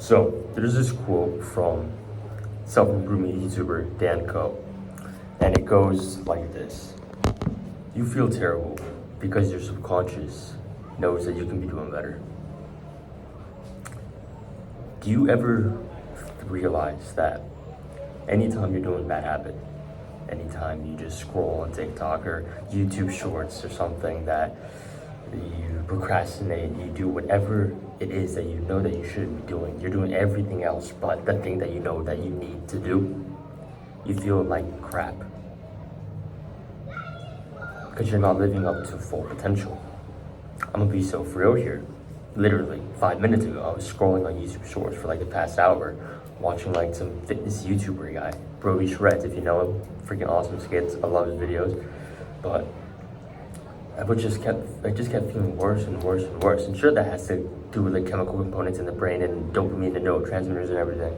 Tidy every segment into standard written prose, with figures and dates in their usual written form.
So there's this quote from self-improvement YouTuber Dan Koe, and it goes like this: "You feel terrible because your subconscious knows that you can be doing better." Do you ever realize that anytime you're doing a bad habit, anytime you just scroll on TikTok or YouTube Shorts or something, that you procrastinate, you do whatever it is that you know that you shouldn't be doing, you're doing everything else but the thing that you know that you need to do, you feel like crap because you're not living up to full potential. I'm gonna be so real here. Literally 5 minutes ago, I was scrolling on YouTube Shorts for like the past hour, watching like some fitness YouTuber guy, Brody Shreds, if you know him. Freaking awesome skits. I love his videos. But I just kept feeling worse and worse and worse. And sure, that has to do with the chemical components in the brain and dopamine and neurotransmitters and everything.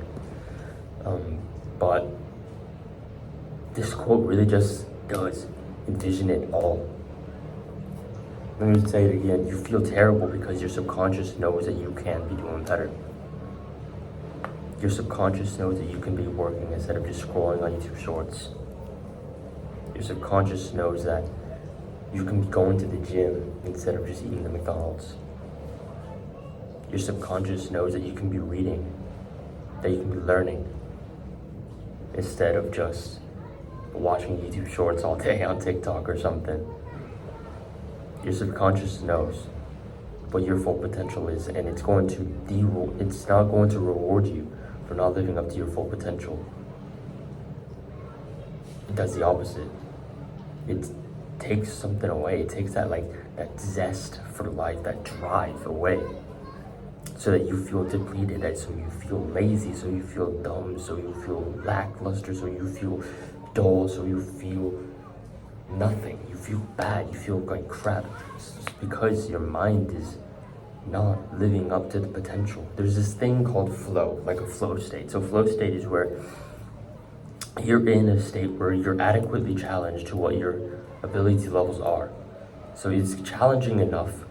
But this quote really just does envision it all. Let me say it again. You feel terrible because your subconscious knows that you can be doing better. Your subconscious knows that you can be working instead of just scrolling on YouTube Shorts. Your subconscious knows that you can be going to the gym instead of just eating the McDonald's. Your subconscious knows that you can be reading, that you can be learning, instead of just watching YouTube Shorts all day on TikTok or something. Your subconscious knows what your full potential is, and it's not going to reward you for not living up to your full potential. It does the opposite. It takes something away. It takes that zest for life, that drive away, so that you feel depleted, so you feel lazy, so you feel dumb, so you feel lackluster, so you feel dull, so you feel nothing. You feel bad. You feel like crap. It's just because your mind is not living up to the potential. There's this thing called flow, like a flow state. So flow state is where you're in a state where you're adequately challenged to what your ability levels are. So it's challenging enough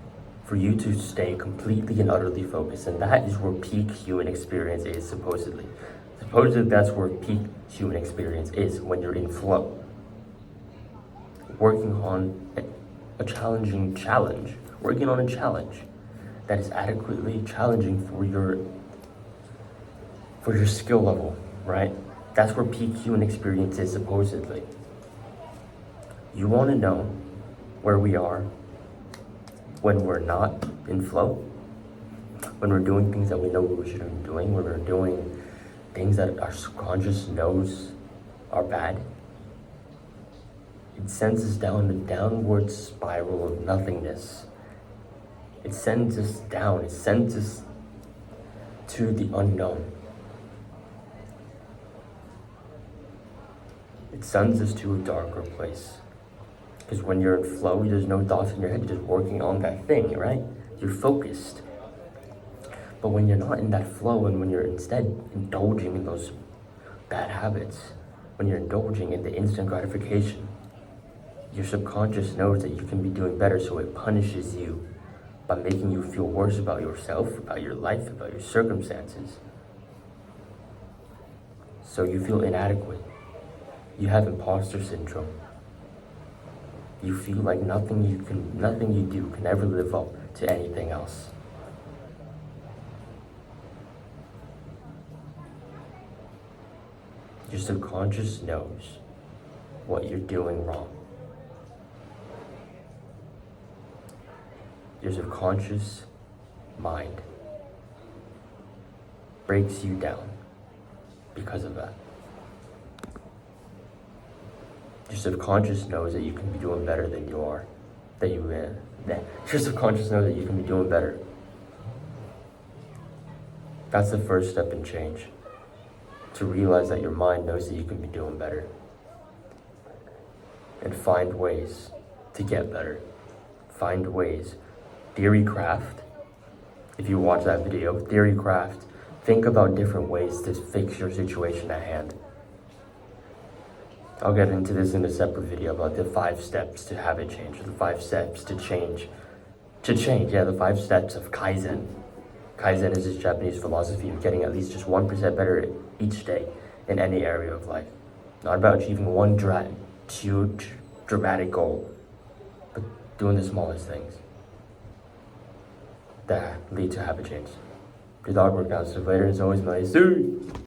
for you to stay completely and utterly focused, and that is where peak human experience is, supposedly. Supposedly that's where peak human experience is, when you're in flow. Working on a challenge, working on a challenge that is adequately challenging for your skill level, right? That's where peak human experience is, supposedly. You want to know where we are when we're not in flow? When we're doing things that we know we shouldn't be doing, when we're doing things that our subconscious knows are bad? It sends us down the downward spiral of nothingness. It sends us down. It sends us to the unknown. It sends us to a darker place. Because when you're in flow, there's no thoughts in your head. You're just working on that thing, right? You're focused. But when you're not in that flow, and when you're instead indulging in those bad habits, when you're indulging in the instant gratification, your subconscious knows that you can be doing better, so it punishes you by making you feel worse about yourself, about your life, about your circumstances. So you feel inadequate. You have imposter syndrome. You feel like nothing you do can ever live up to anything else. Your subconscious knows what you're doing wrong. Your subconscious mind breaks you down because of that. Your subconscious knows that you can be doing better than you are. Your subconscious knows that you can be doing better. That's the first step in change. To realize that your mind knows that you can be doing better. And find ways to get better. Find ways. Theorycraft, if you watch that video, Theorycraft, think about different ways to fix your situation at hand. I'll get into this in a separate video about the 5 steps to habit change, or the 5 steps to change. The 5 steps of Kaizen. Kaizen is this Japanese philosophy of getting at least just 1% better each day in any area of life. Not about achieving one huge, dramatic goal, but doing the smallest things that lead to habit change. Your dog workouts. Later, as always, my